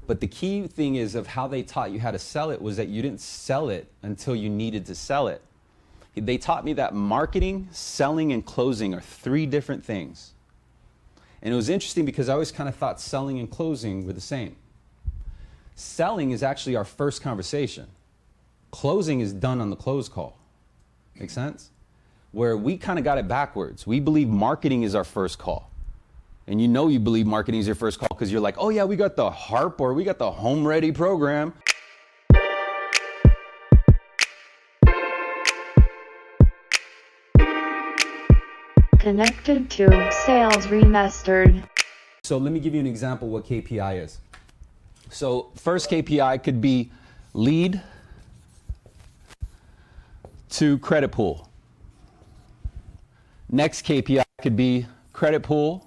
But the key thing is of how they taught you how to sell it was that you didn't sell it until you needed to sell it. They taught me that marketing, selling, and closing are 3 different things. And it was interesting because I always kind of thought selling and closing were the same. Selling is actually our first conversation. Closing is done on the close call. Make sense? Where we kind of got it backwards. We believe marketing is our first call. And you know you believe marketing is your first call because you're like, oh yeah, we got the HARP or we got the Home Ready program. Connected to SalesRemastered. So let me give you an example what KPI is. So first KPI could be lead to credit pool. Next KPI could be credit pool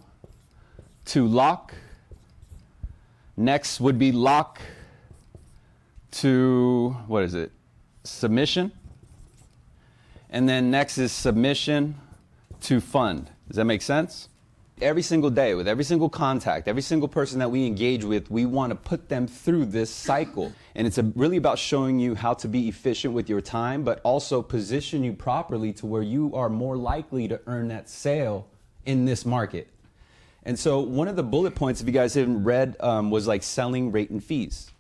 to lock. Next would be lock to, what is it? Submission. And then next is submission to fund. Does that make sense? Every single day, with every single contact, every single person that we engage with, we want to put them through this cycle. And it's really about showing you how to be efficient with your time, but also position you properly to where you are more likely to earn that sale in this market. And so one of the bullet points, if you guys haven't read, was like selling rate and fees,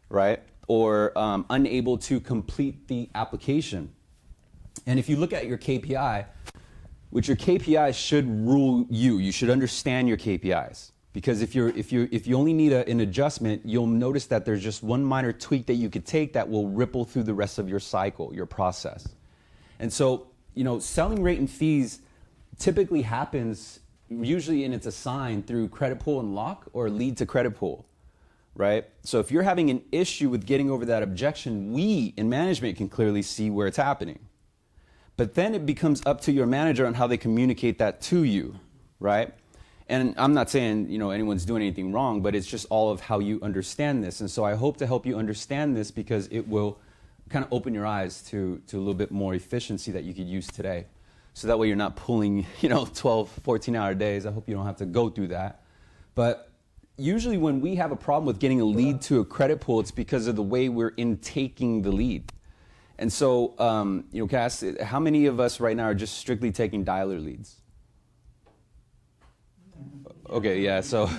right? Or unable to complete the application. And if you look at your KPI, which your KPIs should rule you. You should understand your KPIs. Because if you only need an adjustment, you'll notice that there's just one minor tweak that you could take that will ripple through the rest of your cycle, your process. And so, selling rate and fees typically happens usually, and it's assigned through credit pool and lock or lead to credit pool, right? So if you're having an issue with getting over that objection, we in management can clearly see where it's happening. But then it becomes up to your manager on how they communicate that to you, right? And I'm not saying, anyone's doing anything wrong, but it's just all of how you understand this. And so I hope to help you understand this because it will kind of open your eyes to a little bit more efficiency that you could use today. So that way you're not pulling, 12, 14-hour days. I hope you don't have to go through that. But usually when we have a problem with getting a lead to a credit pool, it's because of the way we're intaking the lead. And so, Cass, how many of us right now are just strictly taking dialer leads? Okay, yeah, so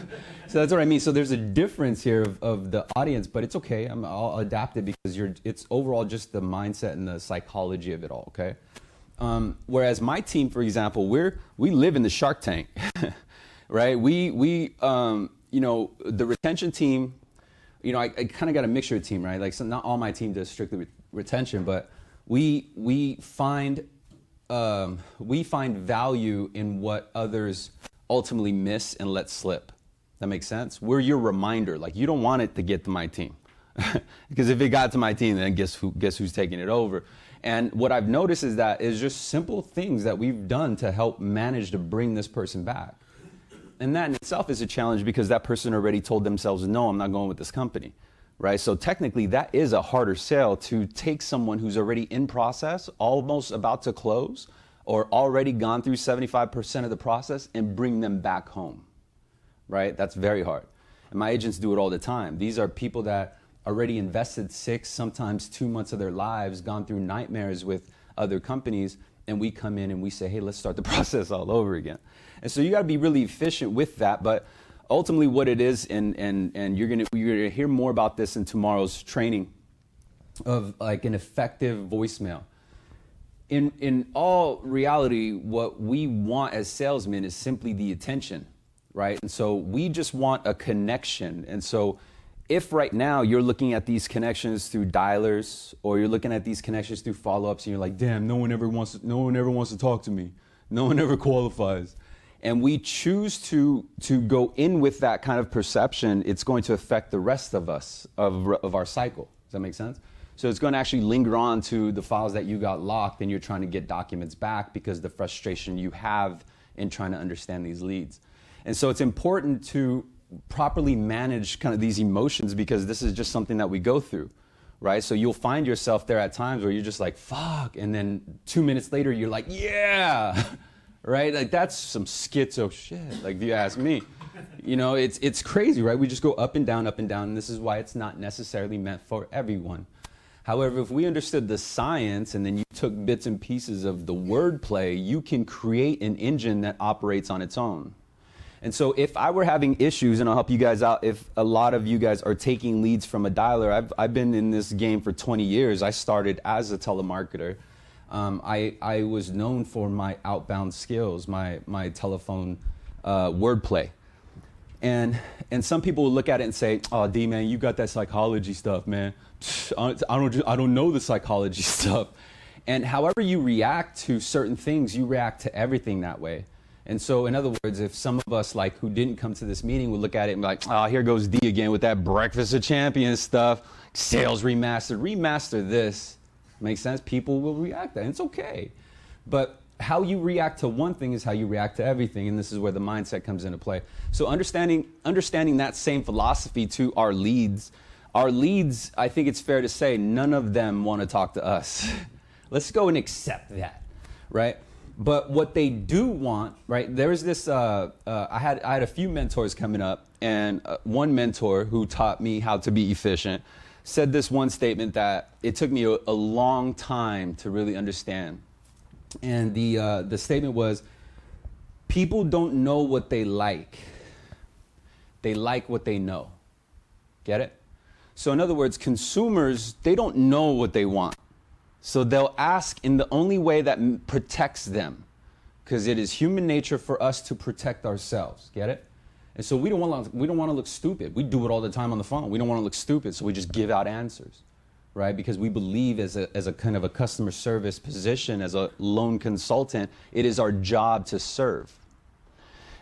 that's what I mean. So there's a difference here of the audience, but it's okay. I'll adapt it because it's overall just the mindset and the psychology of it all, okay? Whereas my team, for example, we live in the Shark Tank, right? We the retention team, I kind of got a mixture team, right? Like, so not all my team does strictly retention, but we find value in what others ultimately miss and let slip. That makes sense? We're your reminder. Like, you don't want it to get to my team, because if it got to my team, then guess who's taking it over? And what I've noticed is that it's just simple things that we've done to help manage to bring this person back. And that in itself is a challenge because that person already told themselves, no, I'm not going with this company, right? So technically that is a harder sale to take someone who's already in process, almost about to close, or already gone through 75% of the process and bring them back home, right? That's very hard. And my agents do it all the time. These are people that already invested 6, sometimes 2 months of their lives, gone through nightmares with other companies, and we come in and we say, hey, let's start the process all over again. And so you got to be really efficient with that. But ultimately what it is, and you're gonna hear more about this in tomorrow's training of like an effective voicemail. In all reality, what we want as salesmen is simply the attention, right? And so we just want a connection. And so if right now you're looking at these connections through dialers, or you're looking at these connections through follow-ups, and you're like, damn, no one ever wants to talk to me. No one ever qualifies. And we choose to go in with that kind of perception, it's going to affect the rest of us, of our cycle. Does that make sense? So it's going to actually linger on to the files that you got locked and you're trying to get documents back because the frustration you have in trying to understand these leads. And so it's important to properly manage kind of these emotions because this is just something that we go through, right? So you'll find yourself there at times where you're just like, fuck, and then 2 minutes later you're like, yeah, right? Like that's some schizo shit, like if you ask me. You know, it's crazy, right? We just go up and down, and this is why it's not necessarily meant for everyone. However, if we understood the science and then you took bits and pieces of the wordplay, you can create an engine that operates on its own. And so if I were having issues, and I'll help you guys out, if a lot of you guys are taking leads from a dialer, I've been in this game for 20 years. I started as a telemarketer. I was known for my outbound skills, my telephone wordplay. And some people will look at it and say, "Oh, D man, you got that psychology stuff, man. I don't know the psychology stuff." And however you react to certain things, you react to everything that way. And so, in other words, if some of us like who didn't come to this meeting would look at it and be like, "Oh, here goes D again with that Breakfast of Champions stuff, sales remastered, remaster this," makes sense? People will react that, and it's okay. But how you react to one thing is how you react to everything, and this is where the mindset comes into play. So understanding that same philosophy to our leads, I think it's fair to say none of them want to talk to us. Let's go and accept that, right? But what they do want, right? There's this. I had a few mentors coming up, and one mentor who taught me how to be efficient said this one statement that it took me a long time to really understand. And the statement was, people don't know what they like. They like what they know. Get it? So in other words, consumers, they don't know what they want. So they'll ask in the only way that protects them, because it is human nature for us to protect ourselves. Get it? And so we don't want to look stupid. We do it all the time on the phone. We don't want to look stupid, so we just give out answers. Right? Because we believe as a kind of a customer service position, as a loan consultant, it is our job to serve.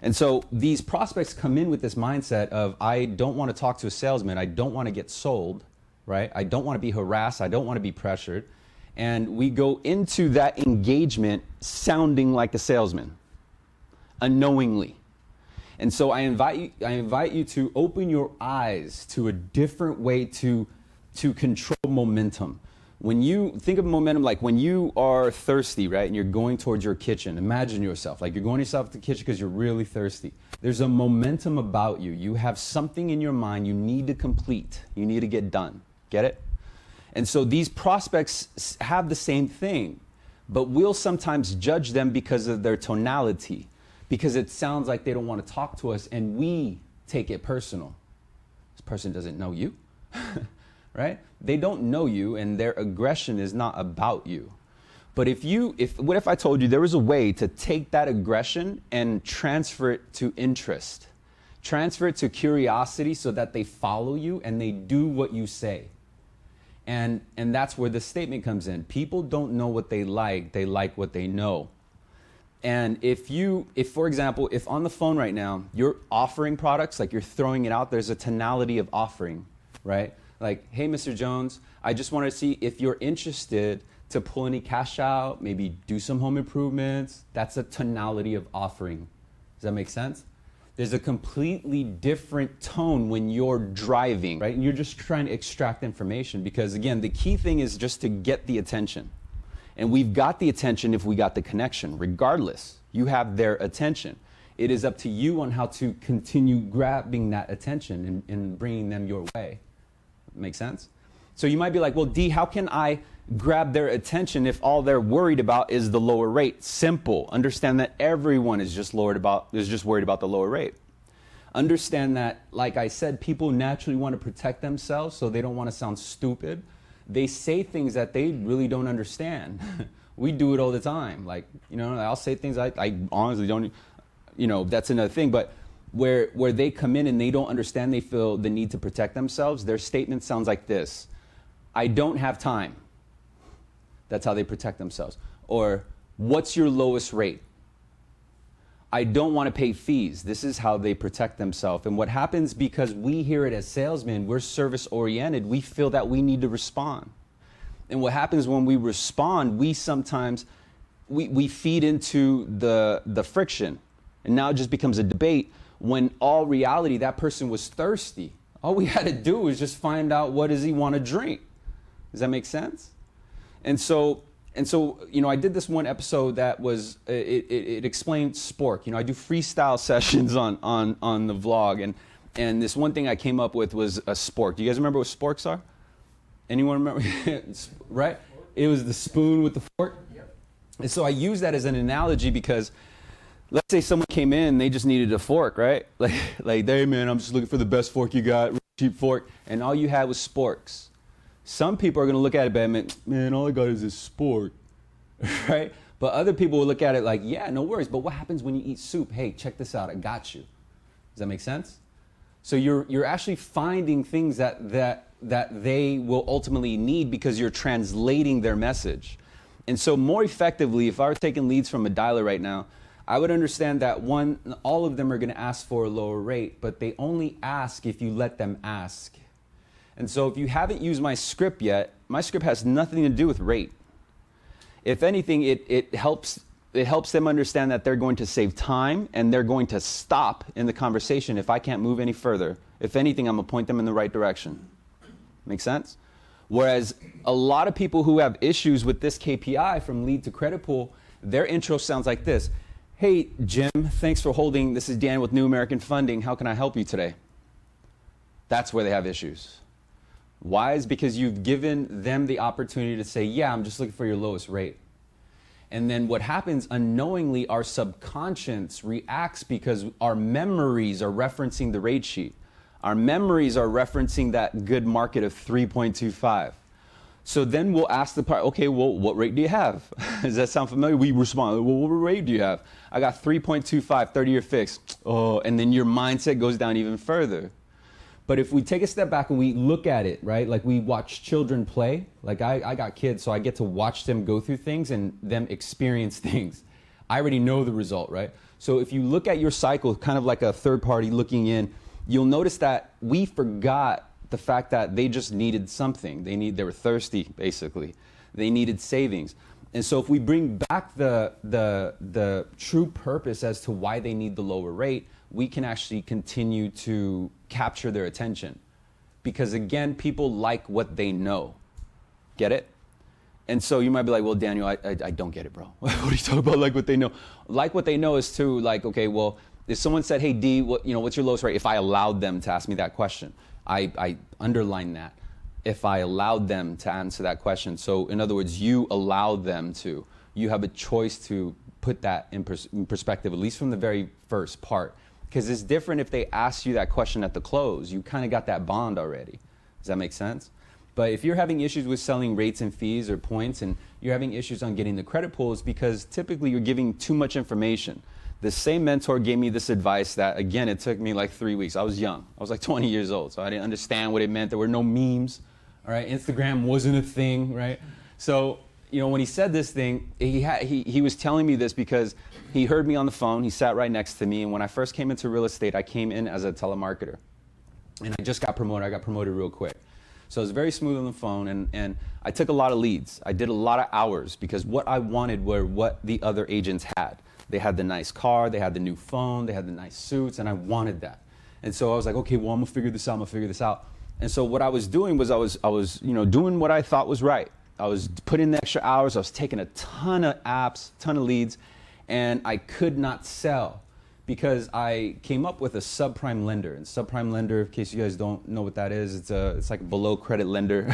And so these prospects come in with this mindset of, I don't want to talk to a salesman. I don't want to get sold, right? I don't want to be harassed. I don't want to be pressured. And we go into that engagement sounding like a salesman, unknowingly. And so I invite you to open your eyes to a different way to control momentum. When you think of momentum, like when you are thirsty, right, and you're going towards your kitchen, imagine yourself, like you're going yourself to the kitchen because you're really thirsty. There's a momentum about you. You have something in your mind you need to complete. You need to get done. Get it? And so these prospects have the same thing, but we'll sometimes judge them because of their tonality, because it sounds like they don't want to talk to us, and we take it personal. This person doesn't know you. Right? They don't know you, and their aggression is not about you. But what if I told you there was a way to take that aggression and transfer it to interest, transfer it to curiosity, so that they follow you and they do what you say. And that's where the statement comes in. People don't know what they like what they know. And if for example, if on the phone right now, you're offering products, like you're throwing it out, there's a tonality of offering, right? Like, "Hey, Mr. Jones, I just want to see if you're interested to pull any cash out, maybe do some home improvements." That's a tonality of offering. Does that make sense? There's a completely different tone when you're driving, right? And you're just trying to extract information, because again, the key thing is just to get the attention. And we've got the attention if we got the connection. Regardless, you have their attention. It is up to you on how to continue grabbing that attention and bringing them your way. Make sense? So you might be like, "Well, D, how can I grab their attention if all they're worried about is the lower rate?" Simple. Understand that everyone is just worried about the lower rate. Understand that, like I said, people naturally want to protect themselves, so they don't want to sound stupid. They say things that they really don't understand. We do it all the time. Like, I'll say things I honestly don't, that's another thing. But where they come in and they don't understand, they feel the need to protect themselves, their statement sounds like this: "I don't have time." That's how they protect themselves. Or, "What's your lowest rate?" "I don't want to pay fees." This is how they protect themselves. And what happens, because we hear it as salesmen, we're service oriented, we feel that we need to respond. And what happens when we respond, we sometimes we feed into the friction. And now it just becomes a debate, when all reality, that person was thirsty. All we had to do was just find out, what does he want to drink? Does that make sense? And so And so, I did this one episode that was, it explained spork. I do freestyle sessions on the vlog. And this one thing I came up with was a spork. Do you guys remember what sporks are? Anyone remember? Right? It was the spoon with the fork. Yep. And so I use that as an analogy because let's say someone came in, they just needed a fork, right? Like, hey man, I'm just looking for the best fork you got, cheap fork. And all you had was sporks. Some people are going to look at it, man, all I got is this spork, right? But other people will look at it like, yeah, no worries. But what happens when you eat soup? Hey, check this out. I got you. Does that make sense? So you're actually finding things that they will ultimately need because you're translating their message. And so more effectively, if I were taking leads from a dialer right now, I would understand that one, all of them are going to ask for a lower rate, but they only ask if you let them ask. And so if you haven't used my script yet, my script has nothing to do with rate. If anything, it helps them understand that they're going to save time and they're going to stop in the conversation if I can't move any further. If anything, I'm going to point them in the right direction. Make sense? Whereas a lot of people who have issues with this KPI from lead to credit pool, their intro sounds like this. Hey, Jim, thanks for holding. This is Dan with New American Funding. How can I help you today? That's where they have issues. Why? Is because you've given them the opportunity to say, yeah, I'm just looking for your lowest rate. And then what happens unknowingly, our subconscious reacts because our memories are referencing the rate sheet. Our memories are referencing that good market of 3.25. So then we'll ask the part, okay, well, what rate do you have? Does that sound familiar? We respond, well, what rate do you have? I got 3.25, 30-year fixed. Oh, and then your mindset goes down even further. But if we take a step back and we look at it, right, like we watch children play, like I got kids, so I get to watch them go through things and them experience things. I already know the result, right? So if you look at your cycle, kind of like a third party looking in, you'll notice that we forgot the fact that they just needed something. They were thirsty, basically. They needed savings. And so if we bring back the true purpose as to why they need the lower rate, we can actually continue to capture their attention. Because again, people like what they know. Get it? And so you might be like, well, Daniel, I don't get it, bro. What are you talking about, like what they know? Like what they know is to like, okay, well, if someone said, hey, D, what's your lowest rate? If I allowed them to ask me that question, I underline that. If I allowed them to answer that question. So in other words, you allow them to. You have a choice to put that in perspective, at least from the very first part. Because it's different if they ask you that question at the close. You kind of got that bond already. Does that make sense? But if you're having issues with selling rates and fees or points and you're having issues on getting the credit pulls because typically you're giving too much information. The same mentor gave me this advice that, again, it took me like 3 weeks. I was young. I was like 20 years old, so I didn't understand what it meant. There were no memes, all right? Instagram wasn't a thing, right? So, when he said this thing, he was telling me this because he heard me on the phone. He sat right next to me, and when I first came into real estate, I came in as a telemarketer. And I just got promoted. I got promoted real quick. So I was very smooth on the phone, and I took a lot of leads. I did a lot of hours because what I wanted were what the other agents had. They had the nice car, they had the new phone, they had the nice suits, and I wanted that. And so I was like, okay, well, I'm gonna figure this out, And so what I was doing was I was doing what I thought was right. I was putting in the extra hours, I was taking a ton of apps, ton of leads, and I could not sell because I came up with a subprime lender. And subprime lender, in case you guys don't know what that is, it's like a below credit lender,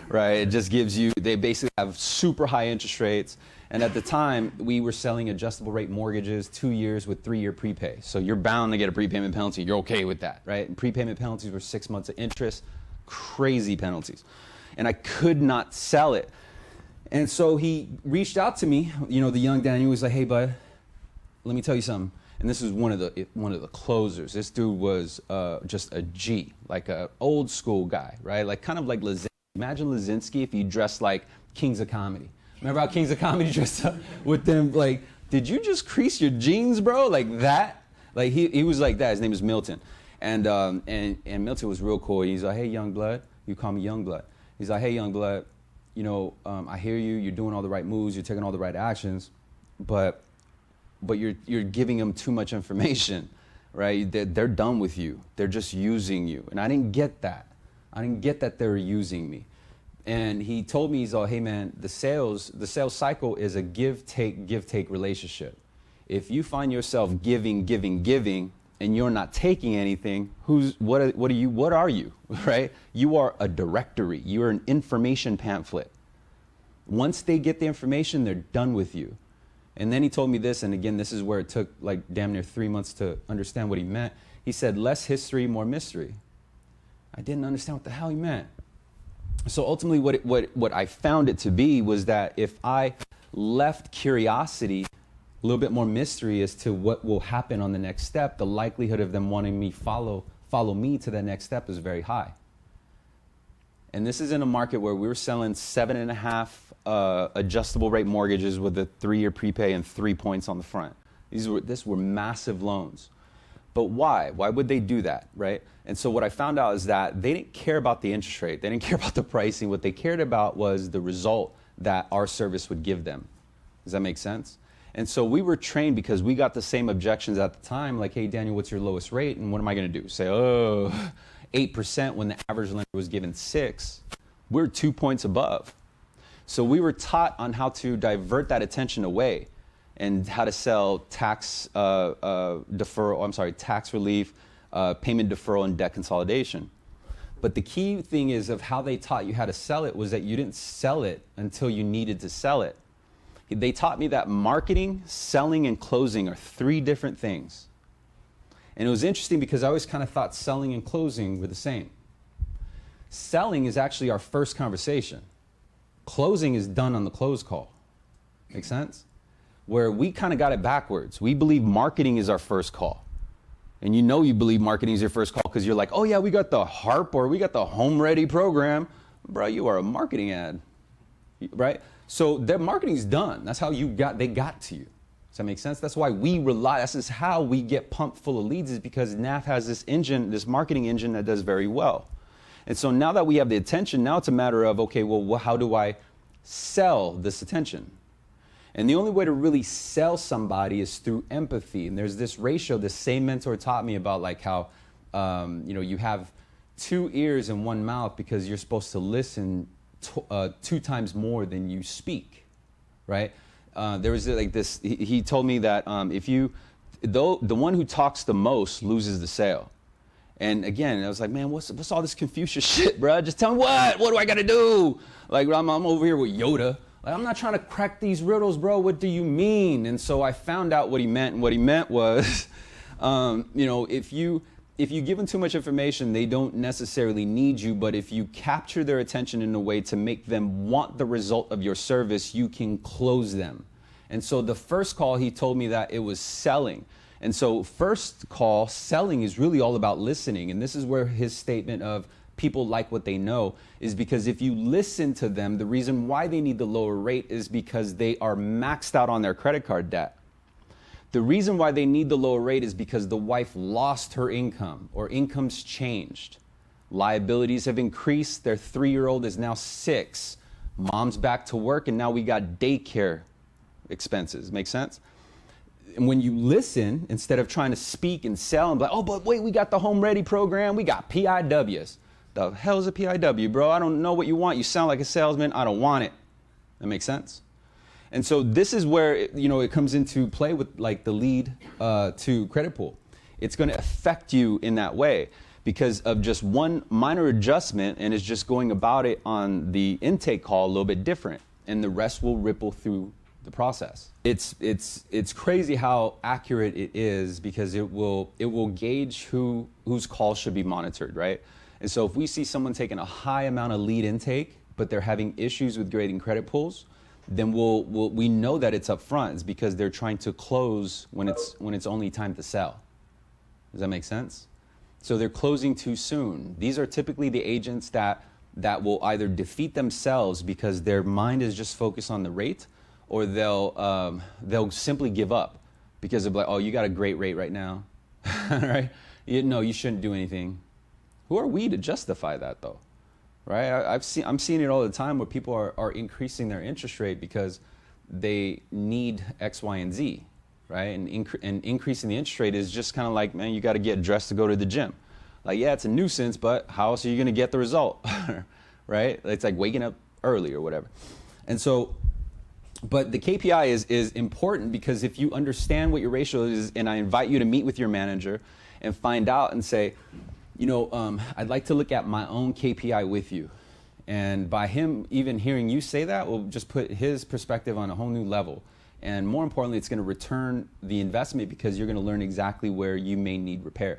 right? It just gives you, they basically have super high interest rates. And at the time, we were selling adjustable rate mortgages, 2 years with 3-year prepay. So you're bound to get a prepayment penalty. You're okay with that, right? And prepayment penalties were 6 months of interest, crazy penalties. And I could not sell it. And so he reached out to me, the young Daniel was like, hey, bud, let me tell you something. And this is one of the closers. This dude was just a G, like an old school guy, right? Like kind of like Lazinski. Imagine Lazinski if he dressed like Kings of Comedy. Remember how Kings of Comedy dressed up with them? Like, did you just crease your jeans, bro? Like that? Like he was like that. His name is Milton, and Milton was real cool. He's like, hey, young blood. You call me young blood. He's like, hey, young blood. I hear you. You're doing all the right moves. You're taking all the right actions, but you're giving them too much information, right? They're done with you. They're just using you, and I didn't get that. I didn't get that they were using me. And he told me, he's all, hey man, the sales cycle is a give take relationship. If you find yourself giving, and you're not taking anything, what are you, right? You are a directory. You're an information pamphlet. Once they get the information, they're done with you. And then he told me this, and again, this is where it took like damn near 3 months to understand what he meant. He said, less history, more mystery. I didn't understand what the hell he meant. So ultimately what I found it to be was that if I left curiosity, a little bit more mystery as to what will happen on the next step, the likelihood of them wanting me follow me to that next step is very high. And this is in a market where we were selling 7.5 adjustable rate mortgages with a 3-year prepay and 3 points on the front. These were massive loans. But why? Why would they do that, right? And so what I found out is that they didn't care about the interest rate. They didn't care about the pricing. What they cared about was the result that our service would give them. Does that make sense? And so we were trained because we got the same objections at the time, like, hey, Daniel, what's your lowest rate? And what am I going to do? Say, 8% when the average lender was given 6. We're 2 points above. So we were taught on how to divert that attention away and how to sell tax relief, payment deferral, and debt consolidation. But the key thing is of how they taught you how to sell it was that you didn't sell it until you needed to sell it. They taught me that marketing, selling, and closing are 3 different things. And it was interesting because I always kind of thought selling and closing were the same. Selling is actually our first conversation. Closing is done on the close call. Make sense? Where we kind of got it backwards. We believe marketing is our first call. And you believe marketing is your first call because you're like, oh yeah, we got the HARP or we got the Home Ready program. Bro, you are a marketing ad, right? So their marketing's done. That's how they got to you. Does that make sense? That's why we rely, this is how we get pumped full of leads, is because NAF has this engine, this marketing engine that does very well. And so now that we have the attention, now it's a matter of, okay, well, how do I sell this attention? And the only way to really sell somebody is through empathy. And there's this ratio, the same mentor taught me about, like how, you have 2 ears and 1 mouth because you're supposed to listen 2 times more than you speak, right? There was like this, he told me that the one who talks the most loses the sale. And again, I was like, man, what's all this Confucius shit, bro? Just tell me what do I got to do? Like, I'm over here with Yoda. Like, I'm not trying to crack these riddles, bro. What do you mean? And so I found out what he meant. And what he meant was, if you give them too much information, they don't necessarily need you. But if you capture their attention in a way to make them want the result of your service, you can close them. And so the first call, he told me that it was selling. And so first call, selling is really all about listening. And this is where his statement of people like what they know is because if you listen to them, the reason why they need the lower rate is because they are maxed out on their credit card debt. The reason why they need the lower rate is because the wife lost her income or income's changed. Liabilities have increased. Their 3-year-old is now 6. Mom's back to work and now we got daycare expenses. Make sense? And when you listen, instead of trying to speak and sell and be like, oh, but wait, we got the Home Ready program. We got PIWs. The hell's a PIW, bro? I don't know what you want. You sound like a salesman. I don't want it. That makes sense? And so this is where it comes into play with like the lead to credit pool. It's going to affect you in that way because of just one minor adjustment, and it's just going about it on the intake call a little bit different, and the rest will ripple through the process. It's crazy how accurate it is because it will gauge whose call should be monitored, right? And so if we see someone taking a high amount of lead intake, but they're having issues with grading credit pools, then we know that it's up front. It's because they're trying to close when it's only time to sell. Does that make sense? So they're closing too soon. These are typically the agents that will either defeat themselves because their mind is just focused on the rate, or they'll simply give up because of like, oh, you got a great rate right now, right? No, you shouldn't do anything. Who are we to justify that though? Right? I'm seeing it all the time where people are increasing their interest rate because they need X, Y, and Z, right? And increasing the interest rate is just kind of like, man, you got to get dressed to go to the gym. Like, yeah, it's a nuisance, but how else are you going to get the result, right? It's like waking up early or whatever. And so, but the KPI is important because if you understand what your ratio is, and I invite you to meet with your manager and find out and say, you know, I'd like to look at my own KPI with you. And by him even hearing you say that will just put his perspective on a whole new level. And more importantly, it's going to return the investment because you're going to learn exactly where you may need repair.